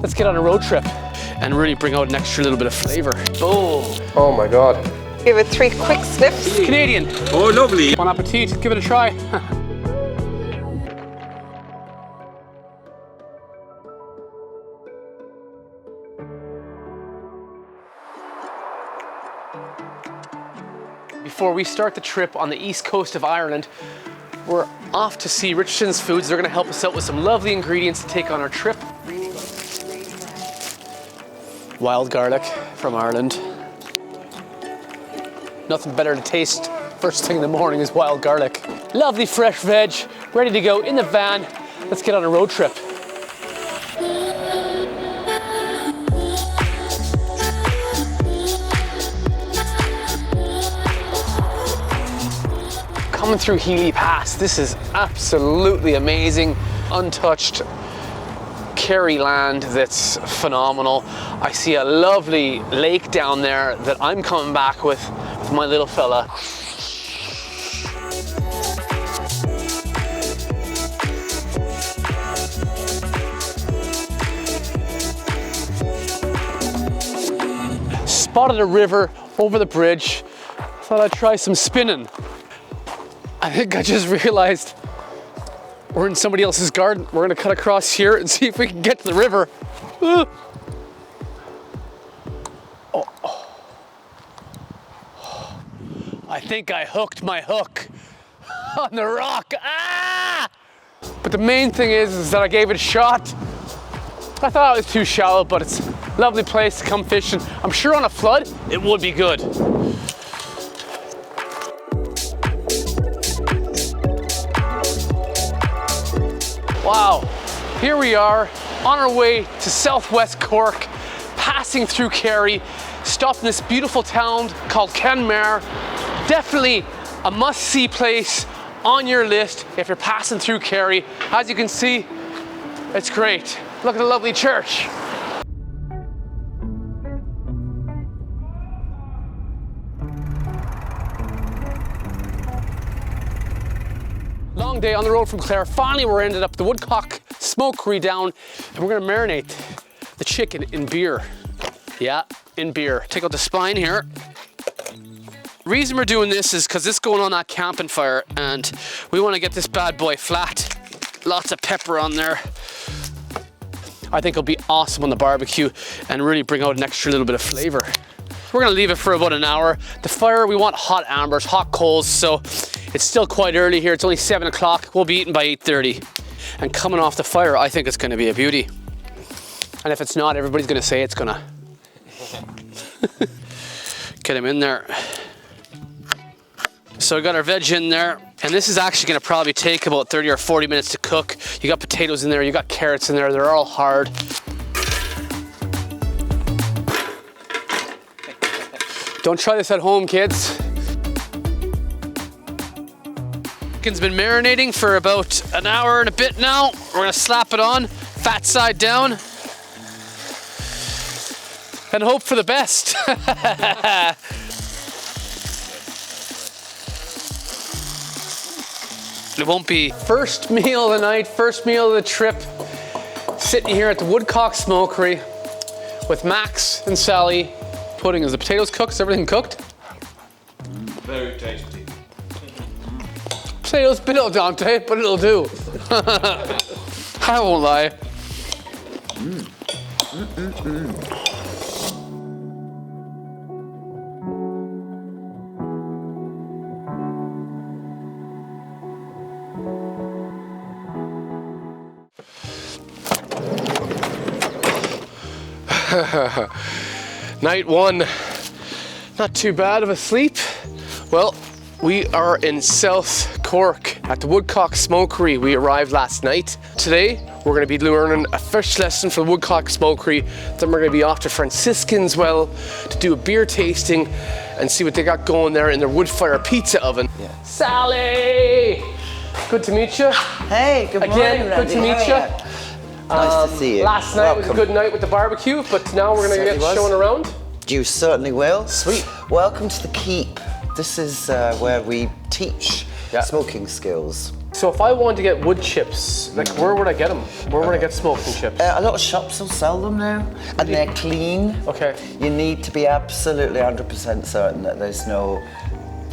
let's get on a road trip and really bring out an extra little bit of flavor. Boom. Oh my God. Give it 3 quick sniffs. Canadian. Oh, lovely. Bon appetit, give it a try. Before we start the trip on the east coast of Ireland, we're off to see Richardson's Foods. They're going to help us out with some lovely ingredients to take on our trip. Wild garlic from Ireland. Nothing better to taste first thing in the morning is wild garlic. Lovely fresh veg, ready to go in the van. Let's get on a road trip. Coming through Healy Pass, this is absolutely amazing. Untouched Kerry land that's phenomenal. I see a lovely lake down there that I'm coming back with my little fella. Spotted a river over the bridge. Thought I'd try some spinning. I think I just realized we're in somebody else's garden. We're gonna cut across here and see if we can get to the river. Oh. I think I hooked my hook on the rock. Ah! But the main thing is that I gave it a shot. I thought it was too shallow, but it's a lovely place to come fishing. I'm sure on a flood, it would be good. Wow, here we are on our way to southwest Cork, passing through Kerry, stopping this beautiful town called Kenmare. Definitely a must-see place on your list if you're passing through Kerry. As you can see, it's great. Look at the lovely church. Long day on the road from Clare. Finally, we're ended up at the Woodcock Smokery down, and we're gonna marinate the chicken in beer. Yeah, in beer. Take out the spine here. Reason we're doing this is because this is going on that camping fire, and we want to get this bad boy flat. Lots of pepper on there. I think it'll be awesome on the barbecue and really bring out an extra little bit of flavor. We're gonna leave it for about an hour. The fire, we want hot ambers, hot coals, so it's still quite early here. It's only 7 o'clock. We'll be eating by 8:30. And coming off the fire, I think it's gonna be a beauty. And if it's not, everybody's gonna say it's gonna. Get him in there. So we got our veg in there, and this is actually gonna probably take about 30 or 40 minutes to cook. You got potatoes in there, you got carrots in there, they're all hard. Don't try this at home, kids. Chicken's been marinating for about an hour and a bit now. We're gonna slap it on, fat side down, and hope for the best. It won't be first meal of the night, first meal of the trip. Sitting here at the Woodcock Smokery with Max and Sally. Pudding, is the potatoes cooked? Is everything cooked? Very tasty. Potatoes, bit al dente, but it'll do. I won't lie. Night one, not too bad of a sleep. Well, we are in South Cork at the Woodcock Smokery. We arrived last night. Today, we're gonna be learning a fish lesson for the Woodcock Smokery. Then we're gonna be off to Franciscan's Well to do a beer tasting and see what they got going there in their wood fire pizza oven. Yeah. Sally! Good to meet you. Hey, good morning, again, good to meet you. Nice to see you. Last night was a good night with the barbecue, but now we're gonna get showing around. You certainly will. Sweet. Welcome to the Keep. This is where we teach smoking skills. So if I wanted to get wood chips, like where would I get them? Where would I get smoking chips? A lot of shops will sell them now, and they're clean. Okay. You need to be absolutely 100% certain that there's no,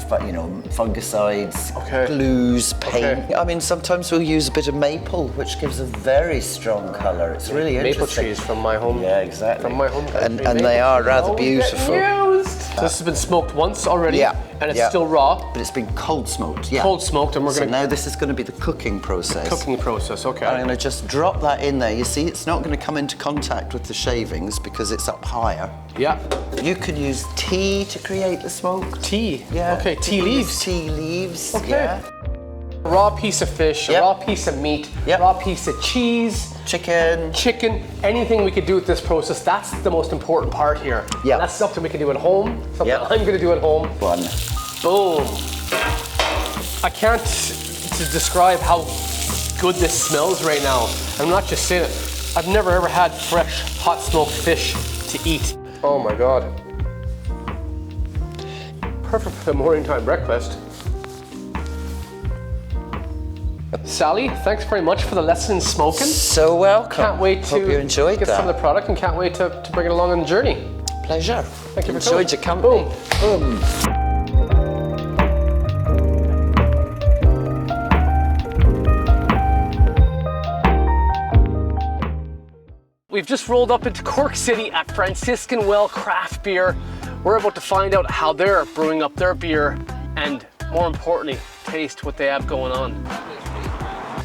fungicides, Okay. glues, paint. Okay. I mean, sometimes we'll use a bit of maple, which gives a very strong colour. It's really Maple interesting. trees from my home. Yeah, exactly. From my home country. And they are rather beautiful. So this has been smoked once already, Yeah, and it's yeah. still raw. But it's been cold smoked, yeah. Cold smoked, and we're So gonna now this is going to be the cooking process. cooking process. Okay. I'm going to just drop that in there. You see, it's not going to come into contact with the shavings because it's up higher. Yeah. You could use tea to create the smoke. Tea. Yeah. Okay. Tea You can use leaves. Tea leaves. Okay. Yeah. A raw piece of fish, a Yep. raw piece of meat, Yep. raw piece of cheese, Chicken. chicken, anything we could do with this process. That's the most important part here. Yeah. And that's something we can do at home. Something Yep. I'm going to do at home. One. Boom. I can't describe how good this smells right now. I'm not just saying it. I've never ever had fresh, hot smoked fish to eat. Oh my God. Perfect for the morning time breakfast. Sally, thanks very much for the lesson in smoking. So welcome. Can't wait to Hope you enjoyed get that. some of the product and can't wait to bring it along on the journey. Pleasure. Thank you for Enjoyed coming. your company. Boom. Boom. We've just rolled up into Cork City at Franciscan Well Craft Beer. We're about to find out how they're brewing up their beer and, more importantly, taste what they have going on.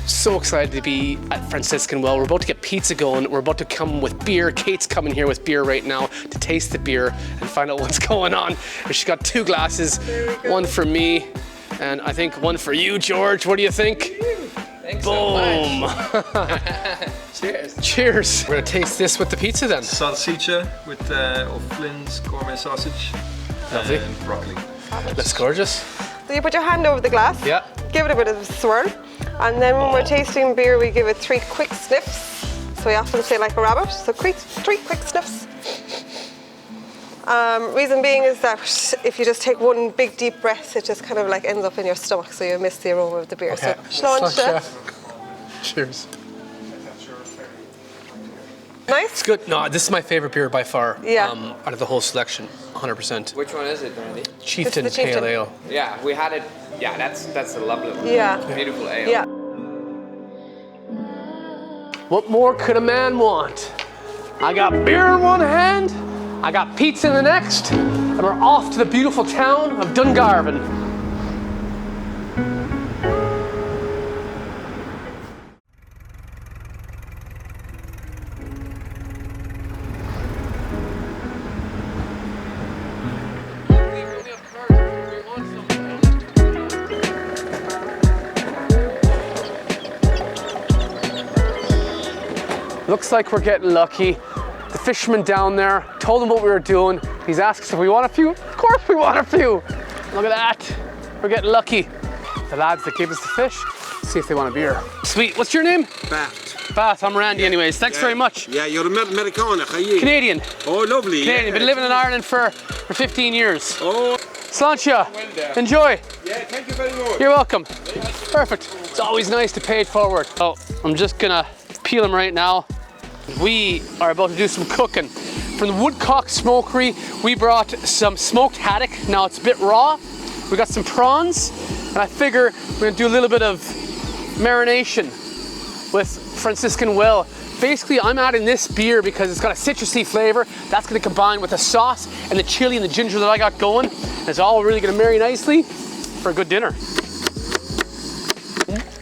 So excited to be at Franciscan Well. We're about to get pizza going. We're about to come with beer. Kate's coming here with beer right now to taste the beer and find out what's going on. And she's got 2 glasses, one for me, and I think one for you, George. What do you think? Thanks Boom. so much. Cheers. Cheers. We're gonna taste this with the pizza then. Salsicha with Flynn's gourmet sausage Lovely. and broccoli. That's gorgeous. So you put your hand over the glass, Yeah. give it a bit of a swirl, and then when we're tasting beer, we give it 3 quick sniffs. So we often say like a rabbit, so 3 quick sniffs. Reason being is that if you just take one big deep breath, it just kind of like ends up in your stomach, so you miss the aroma of the beer. Okay. So sláinte. Cheers. Nice. It's good. No, this is my favorite beer by far. Yeah. Out of the whole selection, 100%. Which one is it, Brandy? Chieftain It's the Chieftain. Pale Ale. Yeah, we had it. Yeah, that's a lovely one. Yeah. Beautiful ale. Yeah. What more could a man want? I got beer in one hand, I got pizza in the next, and we're off to the beautiful town of Dungarvan. Looks like we're getting lucky. The fisherman down there told him what we were doing. He's asked us if we want a few. Of course we want a few. Look at that. We're getting lucky. The lads that gave us the fish, see if they want a beer. Sweet. What's your name? Bat. Bath. I'm Randy anyways. Thanks very much. Yeah, you're Americana, are you? Canadian. Oh, lovely. Canadian. Yeah. Been living in Ireland for 15 years. Oh, Sláinte. Enjoy. yeah, thank you very much. You're welcome. Perfect. It's always nice to pay it forward. Oh, I'm just gonna peel them right now. We are about to do some cooking. From the Woodcock Smokery, we brought some smoked haddock. Now it's a bit raw. We got some prawns, and I figure we're gonna do a little bit of marination with Franciscan Well. Basically, I'm adding this beer because it's got a citrusy flavor. That's gonna combine with the sauce and the chili and the ginger that I got going. And it's all really gonna marry nicely for a good dinner.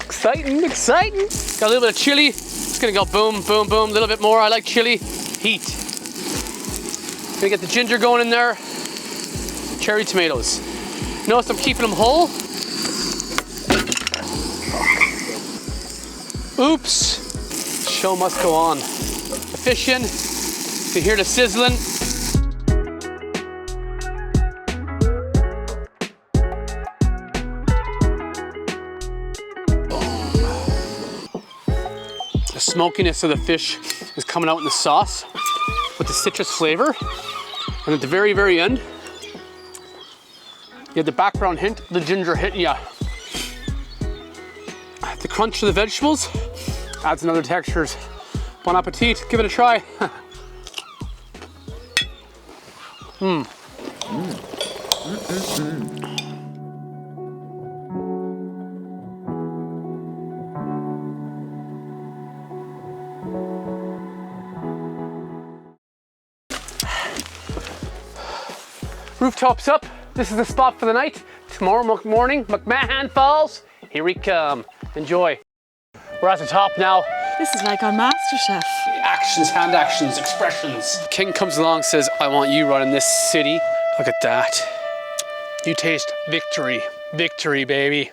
Exciting, exciting. Got a little bit of chili. It's gonna go boom, boom, boom. A little bit more. I like chili. Heat. Gonna get the ginger going in there. Cherry tomatoes. Notice I'm keeping them whole. Oops. Show must go on. The fish in. You hear the sizzling. The smokiness of the fish is coming out in the sauce with the citrus flavor. And at the very, very end, you have the background hint, the ginger hitting you. The crunch of the vegetables adds another textures. Bon appetit, give it a try. Rooftops up. This is the spot for the night. Tomorrow morning, McMahon Falls. Here we come. Enjoy. We're at the top now. This is like on MasterChef. Actions, hand actions, expressions. King comes along, says, I want you running this city. Look at that. You taste victory. Victory, baby.